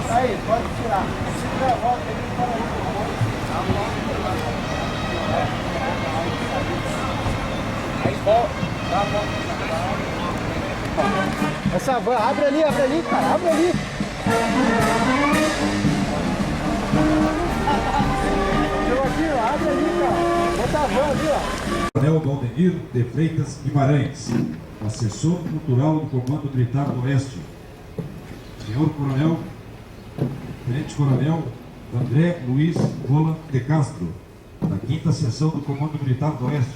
Aí, pode tirar. Se der volta, ele para aí, volta. Dá a volta. Essa van, abre ali, cara, abre ali. Chegou aqui, ó, abre ali, cara. Bota a van ali, ó. Coronel Valdemir de Freitas Guimarães, assessor cultural do Comando Militar do Oeste. Senhor Coronel, Tenente Coronel André Luiz Rola de Castro, da 5ª Seção do Comando Militar do Oeste.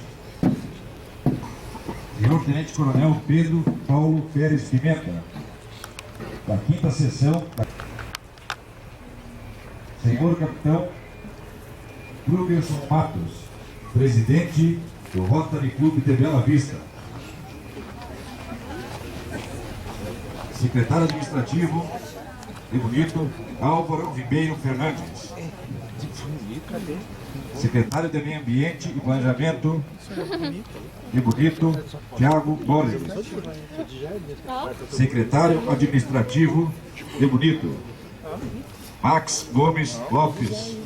Senhor Tenente Coronel Pedro Paulo Pérez Pimenta, da 5ª Seção. Senhor Capitão Krugerson Matos, presidente do Rotary Clube de Bela Vista. Secretário Administrativo de Bonito, Álvaro Ribeiro Fernandes. Secretário de Meio Ambiente e Planejamento de Bonito, Thiago Borges. Secretário Administrativo de Bonito, Max Gomes Lopes.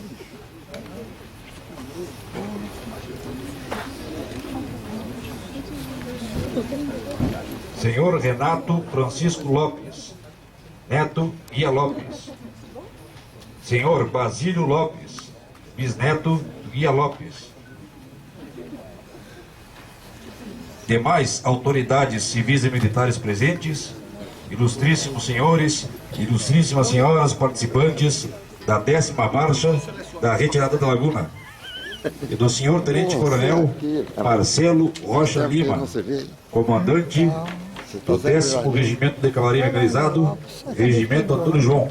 Senhor Renato Francisco Lopes, neto Guia Lopes. Senhor Basílio Lopes, bisneto Guia Lopes. Demais autoridades civis e militares presentes, ilustríssimos senhores, ilustríssimas senhoras participantes da 10ª Marcha da Retirada da Laguna, e do senhor Tenente Coronel Marcelo Rocha Lima, comandante do 10º Regimento de Cavalaria Mecanizado, Regimento Antônio João.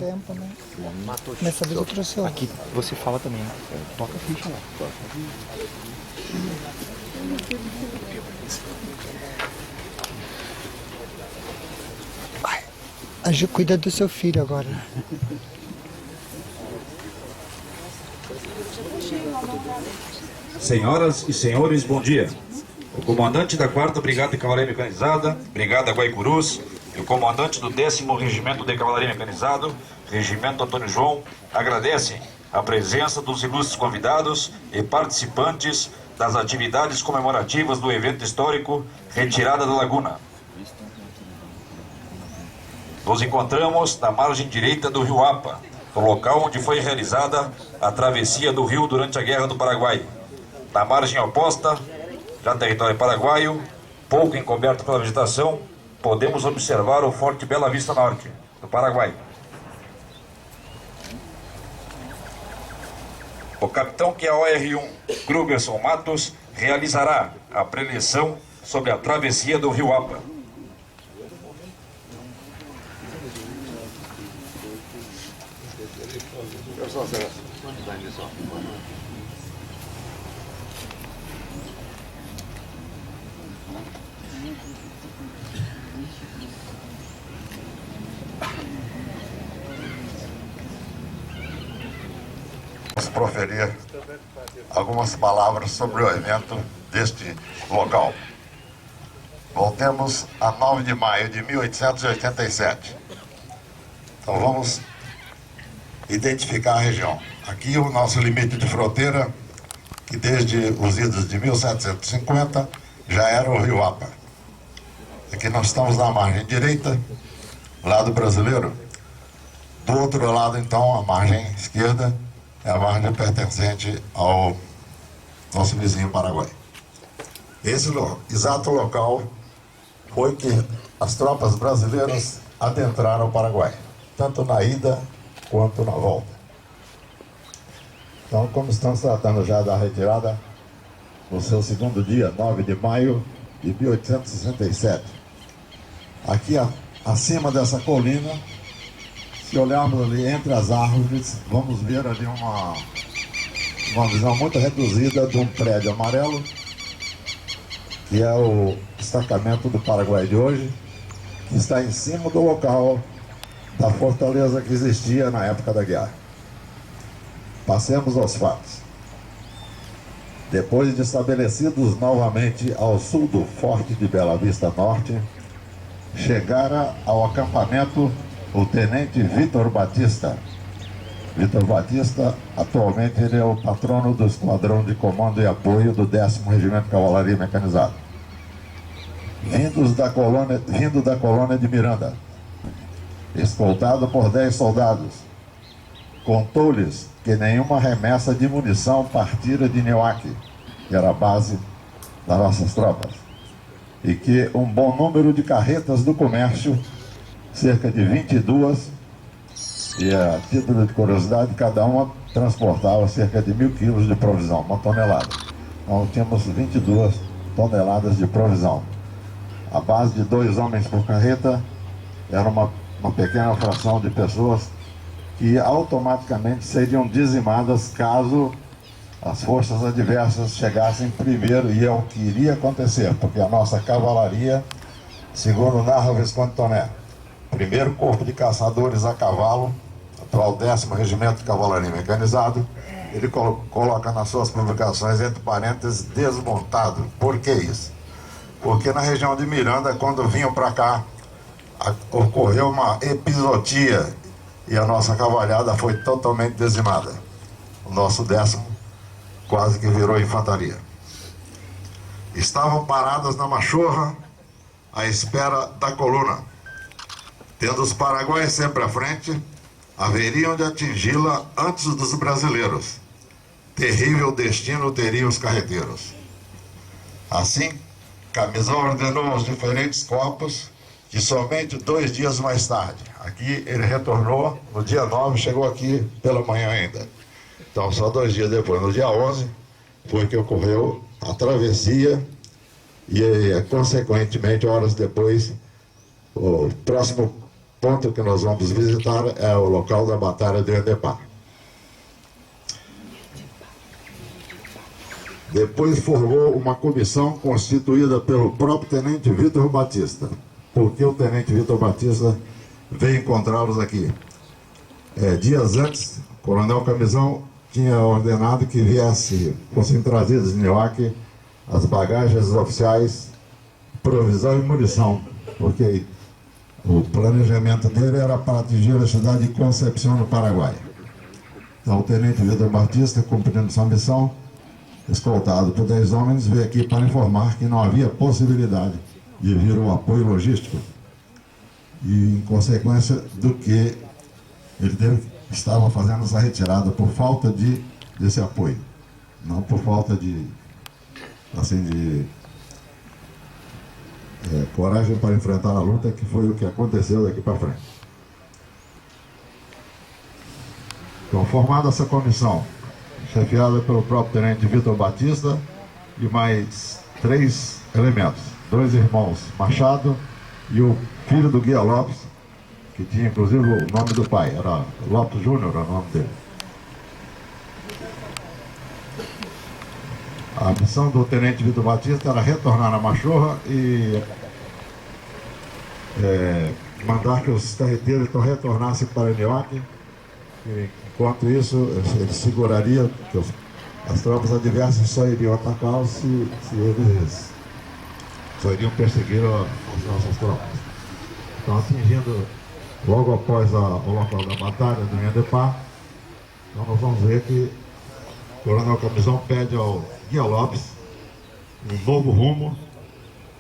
Nessa vez eu trouxe o... Aqui você fala também, né? Toca a ficha lá. A Ju cuida do seu filho agora. Senhoras e senhores, bom dia. O comandante da 4ª Brigada de Cavalaria Mecanizada, Brigada Guaicurus, e o comandante do 10º Regimento de Cavalaria Mecanizado, Regimento Antônio João, agradecem a presença dos ilustres convidados e participantes das atividades comemorativas do evento histórico Retirada da Laguna. Nos encontramos na margem direita do Rio Apa, no local onde foi realizada a travessia do rio durante a Guerra do Paraguai. Na margem oposta, já território paraguaio, pouco encoberto pela vegetação, podemos observar o Forte Bela Vista Norte, do Paraguai. O capitão QAOR-1, Krugerson Matos, realizará a preleção sobre a travessia do Rio Apa. Proferir algumas palavras sobre o evento deste local. Voltemos a 9 de maio de 1887. Então vamos identificar a região. Aqui o nosso limite de fronteira, que desde os idos de 1750 já era o Rio Apa. Aqui nós estamos na margem direita, lado brasileiro. Do outro lado, então, a margem esquerda é a margem pertencente ao nosso vizinho Paraguai. Esse exato local foi que as tropas brasileiras adentraram o Paraguai, tanto na ida quanto na volta. Então, como estamos tratando já da retirada, no seu segundo dia, 9 de maio de 1867, aqui acima dessa colina, se olharmos ali entre as árvores, vamos ver ali uma visão muito reduzida de um prédio amarelo, que é o destacamento do Paraguai de hoje, que está em cima do local da fortaleza que existia na época da guerra. Passemos aos fatos. Depois de estabelecidos novamente ao sul do Forte de Bela Vista Norte, chegara ao acampamento o tenente Vitor Batista. Vitor Batista, atualmente ele é o patrono do Esquadrão de Comando e Apoio do 10º Regimento de Cavalaria Mecanizada. Vindo da colônia de Miranda, escoltado por 10 soldados, contou-lhes que nenhuma remessa de munição partira de Nioaque, que era a base das nossas tropas, e que um bom número de carretas do comércio, cerca de 22, e a título de curiosidade, cada uma transportava cerca de 1.000 quilos de provisão, 1 tonelada. Então tínhamos 22 toneladas de provisão. A base de 2 homens por carreta era uma pequena fração de pessoas que automaticamente seriam dizimadas caso as forças adversas chegassem primeiro, e é o que iria acontecer, porque a nossa cavalaria, segundo narra o Visconde Toné, primeiro corpo de caçadores a cavalo, atual 10º Regimento de Cavalaria Mecanizado, ele coloca nas suas publicações, entre parênteses, desmontado. Por que isso? Porque na região de Miranda, quando vinham para cá, ocorreu uma episodia e a nossa cavalhada foi totalmente dizimada. O nosso 10º quase que virou infantaria. Estavam paradas na machorra à espera da coluna. Tendo os paraguaios sempre à frente, haveriam de atingi-la antes dos brasileiros. Terrível destino teriam os carreteiros. Assim, Camisão ordenou aos diferentes corpos que somente 2 dias mais tarde, aqui ele retornou no dia 9, chegou aqui pela manhã ainda. Então, só 2 dias depois, no dia 11, foi que ocorreu a travessia e, consequentemente, horas depois, o próximo ponto que nós vamos visitar é o local da Batalha de Endepar. Depois formou uma comissão constituída pelo próprio Tenente Vitor Batista. Por que o Tenente Vitor Batista veio encontrá-los aqui? Dias antes, o Coronel Camisão tinha ordenado que fossem trazidas de Nioaque as bagagens oficiais, provisão e munição, porque o planejamento dele era para atingir a cidade de Concepción, no Paraguai. Então o Tenente Vitor Batista, cumprindo sua missão, escoltado por 10 homens, veio aqui para informar que não havia possibilidade de vir o apoio logístico, e em consequência do que ele estava fazendo essa retirada por falta desse apoio, não por falta de coragem para enfrentar a luta, que foi o que aconteceu daqui para frente. Então, formada essa comissão, chefiada pelo próprio Tenente Vitor Batista e mais 3 elementos, 2 irmãos Machado e o filho do Guia Lopes, que tinha inclusive o nome do pai, era Lopes Júnior, era o nome dele. A missão do Tenente Vitor Batista era retornar na Machorra e mandar que os carreteiros então retornassem para Nioaque. Enquanto isso, ele seguraria, que as tropas adversas só iriam atacá-los se eles só iriam perseguir as nossas tropas. Então, atingindo logo após o local da batalha do Endepar, então nós vamos ver que o Coronel Camisão pede ao Guia Lopes um novo rumo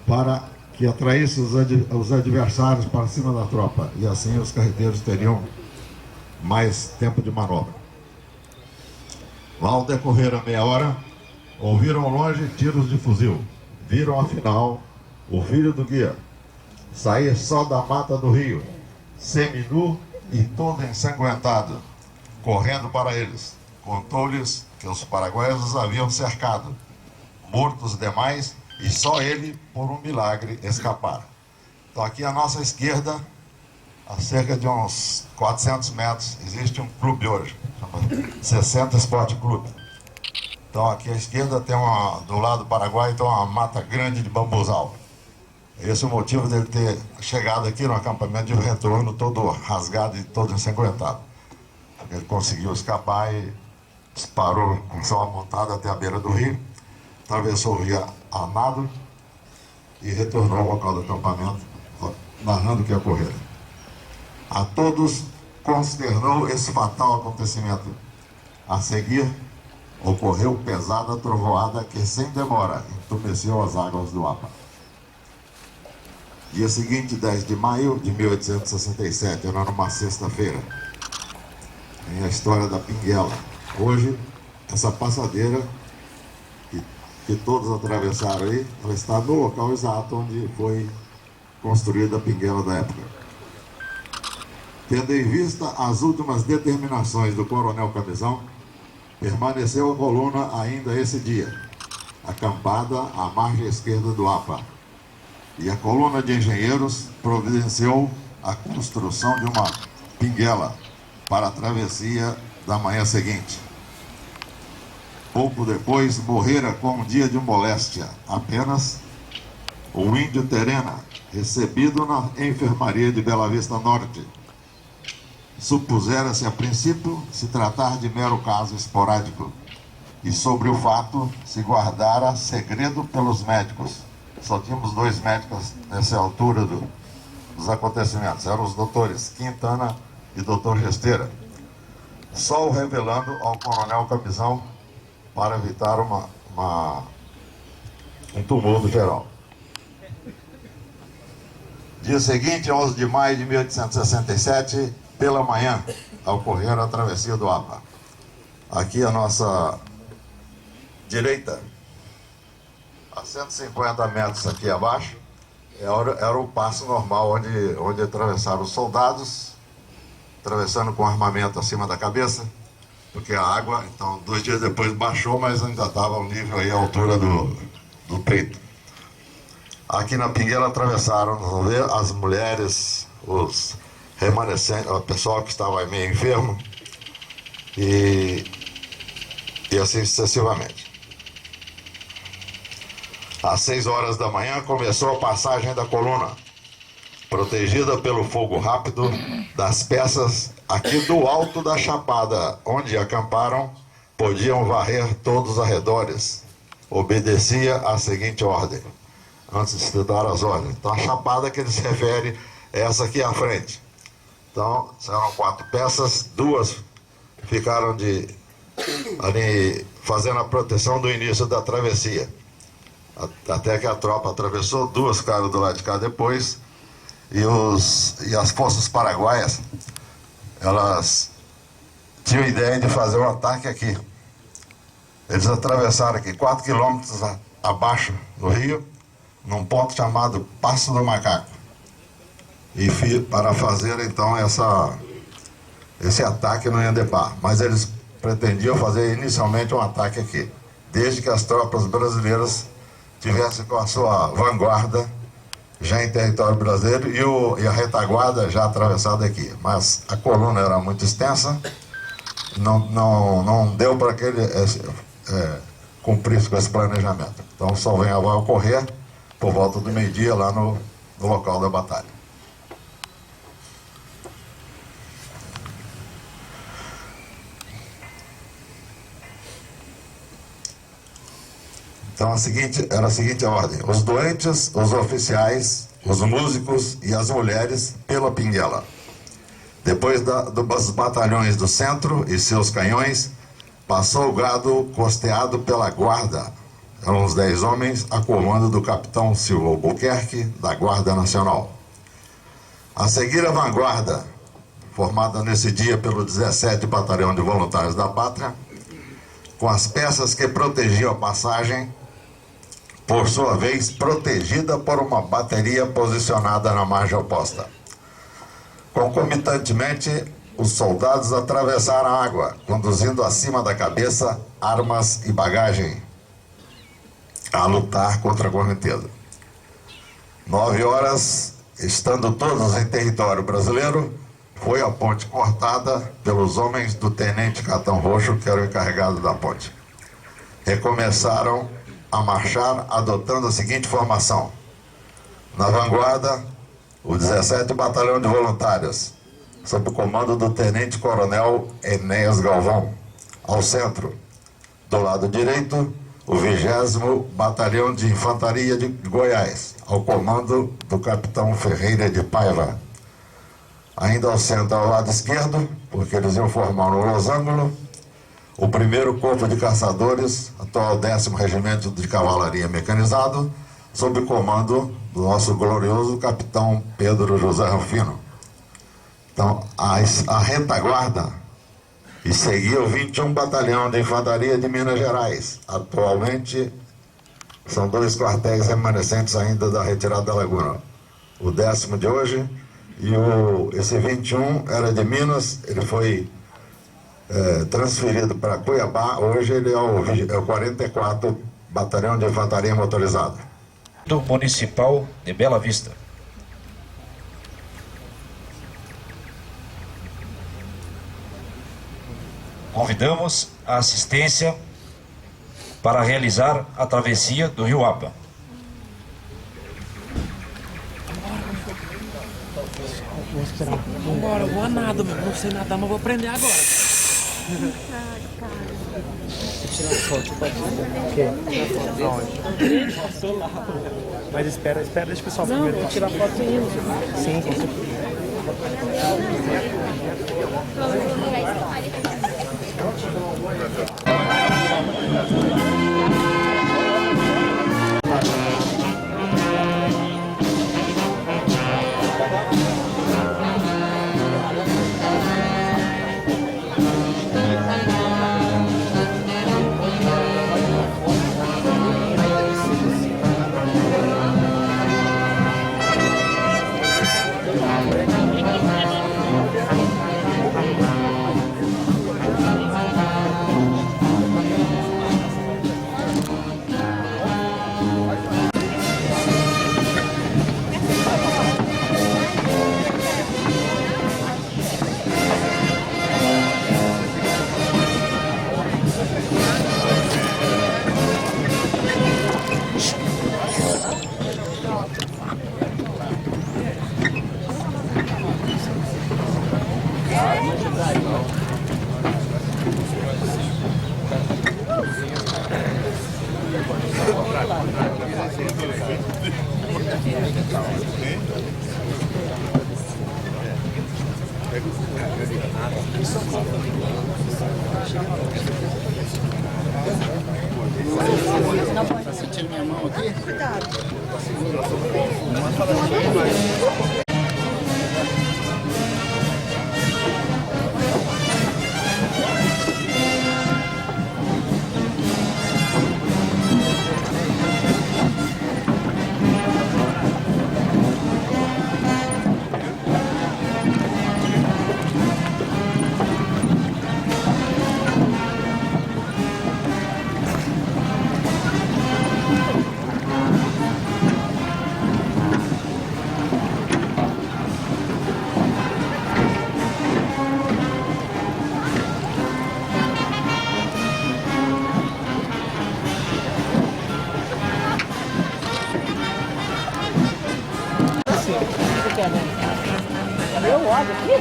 para que atraísse os adversários para cima da tropa, e assim os carreteiros teriam mais tempo de manobra. Lá ao decorrer a meia hora, ouviram ao longe tiros de fuzil. Viram afinal o filho do guia sair só da mata do rio, seminu e todo ensanguentado, correndo para eles. Contou-lhes que os paraguaios os haviam cercado, mortos demais, e só ele, por um milagre, escapara. Então aqui à nossa esquerda, a cerca de uns 400 metros, existe um clube hoje, chama 60 Sport Club. Então aqui à esquerda tem do lado do Paraguai, tem uma mata grande de bambuzal. Esse é o motivo dele ter chegado aqui no acampamento de retorno todo rasgado e todo ensanguentado. Ele conseguiu escapar e disparou com sua montada até a beira do rio. atravessou o rio a nado e retornou ao local do acampamento, narrando o que ocorreu. A todos consternou esse fatal acontecimento. A seguir, ocorreu pesada trovoada que, sem demora, entumeceu as águas do Apa. Dia seguinte, 10 de maio de 1867, era numa sexta-feira, em a história da Pinguela. Hoje, essa passadeira que todos atravessaram aí, ela está no local exato onde foi construída a Pinguela da época. Tendo em vista as últimas determinações do coronel Camisão, permaneceu a coluna ainda esse dia, acampada à margem esquerda do Apa. E a coluna de engenheiros providenciou a construção de uma pinguela para a travessia da manhã seguinte. Pouco depois, morrera com um dia de moléstia apenas o índio Terena, recebido na enfermaria de Bela Vista Norte. Supusera-se a princípio se tratar de mero caso esporádico, e sobre o fato se guardara segredo pelos médicos. Só tínhamos 2 médicos nessa altura dos acontecimentos, eram os doutores Quintana e doutor Gesteira, só o revelando ao coronel Camisão para evitar um tumulto geral. Dia seguinte, 11 de maio de 1867, pela manhã, ocorreu a travessia do Apa. Aqui a nossa direita, a 150 metros aqui abaixo, era o passo normal onde atravessaram os soldados, atravessando com armamento acima da cabeça, porque a água, então, 2 dias depois baixou, mas ainda estava ao nível aí, à altura do peito. Aqui na Pinguela atravessaram, vamos ver, as mulheres, os remanescentes, o pessoal que estava meio enfermo, e assim sucessivamente. Às 6 horas da manhã começou a passagem da coluna, protegida pelo fogo rápido das peças aqui do alto da chapada, onde acamparam, podiam varrer todos os arredores. Obedecia à seguinte ordem, antes de se dar as ordens. Então a chapada que ele se refere é essa aqui à frente. Então, eram 4 peças, 2 ficaram ali fazendo a proteção do início da travessia. Até que a tropa atravessou, 2 ficaram do lado de cá depois, e as forças paraguaias, elas tinham a ideia de fazer um ataque aqui. Eles atravessaram aqui 4 quilômetros abaixo do rio, num ponto chamado Passo do Macaco, e para fazer então esse ataque no Iandepá. Mas eles pretendiam fazer inicialmente um ataque aqui, desde que as tropas brasileiras tivessem com a sua vanguarda já em território brasileiro e a retaguarda já atravessada aqui. Mas a coluna era muito extensa, não deu para que ele cumprisse com esse planejamento. Então só vai ocorrer por volta do meio-dia lá no local da batalha. Então era a seguinte ordem: os doentes, os oficiais, os músicos e as mulheres pela Pinguela. Depois dos batalhões do centro e seus canhões, passou o gado costeado pela guarda. Eram uns 10 homens a comando do capitão Silva Albuquerque, da Guarda Nacional. A seguir a vanguarda, formada nesse dia pelo 17º Batalhão de Voluntários da Pátria, com as peças que protegiam a passagem, por sua vez protegida por uma bateria posicionada na margem oposta. Concomitantemente, os soldados atravessaram a água, conduzindo acima da cabeça armas e bagagem, a lutar contra a correnteza. 9 horas, estando todos em território brasileiro, foi a ponte cortada pelos homens do tenente Catão Roxo, que era o encarregado da ponte. Recomeçaram a marchar adotando a seguinte formação: na vanguarda, o 17º Batalhão de Voluntários, sob o comando do tenente-coronel Enéas Galvão. Ao centro, do lado direito, o 20º Batalhão de Infantaria de Goiás, ao comando do capitão Ferreira de Paiva. Ainda ao centro, ao lado esquerdo, porque eles iam formar um losango, o 1º Corpo de Caçadores, atual 10º Regimento de Cavalaria Mecanizado, sob o comando do nosso glorioso capitão Pedro José Rufino. Então, a retaguarda e seguia o 21 Batalhão de Infantaria de Minas Gerais. Atualmente, são 2 quartéis remanescentes ainda da retirada da Laguna. O 10º de hoje e esse 21 era de Minas, ele foi transferido para Cuiabá. Hoje ele é o 44 Batalhão de Infantaria Motorizada. Do Municipal de Bela Vista. Convidamos a assistência para realizar a travessia do Rio Apa. Vambora, eu vou a nada, meu. Não sei nadar, mas vou aprender agora. Tirar foto, pode Passou lá. Mas espera, deixa o pessoal primeiro. Vou tirar foto indo. Sim, com certeza. Tá sentindo minha mão aqui? Cuidado. Cadê o água aqui?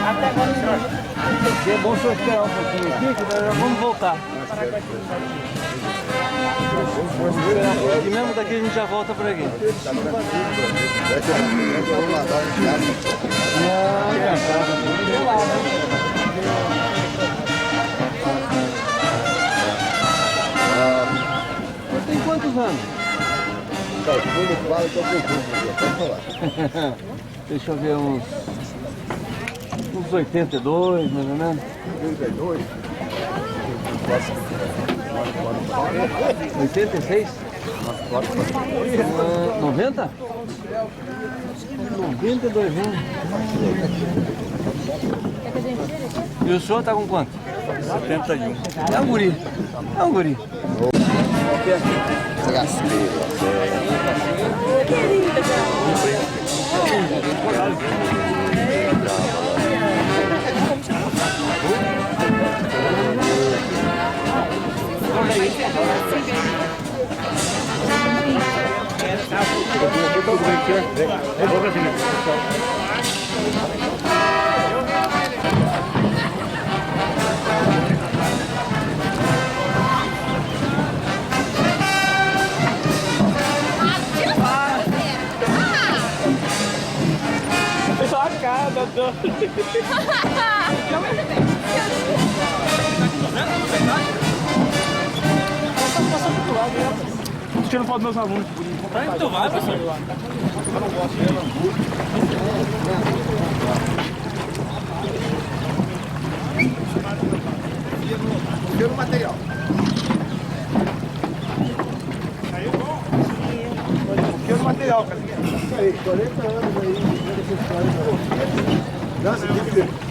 Até agora não. É bom só esperar um pouquinho aqui, que nós vamos voltar. E mesmo daqui a gente já volta por aqui. Você tem quantos anos? Deixa eu ver, uns 82, mais ou menos. 82? 86? 90? 92 anos. E o senhor tá com quanto? 71. É um guri. É um guri. Vou pra cima. Só a cara, doutor. Não vai ver. Tô tirando foto dos meus alunos. Então vai, professor. Pelo material. Pelo material, cara. Isso aí, 40 anos aí. Nossa, que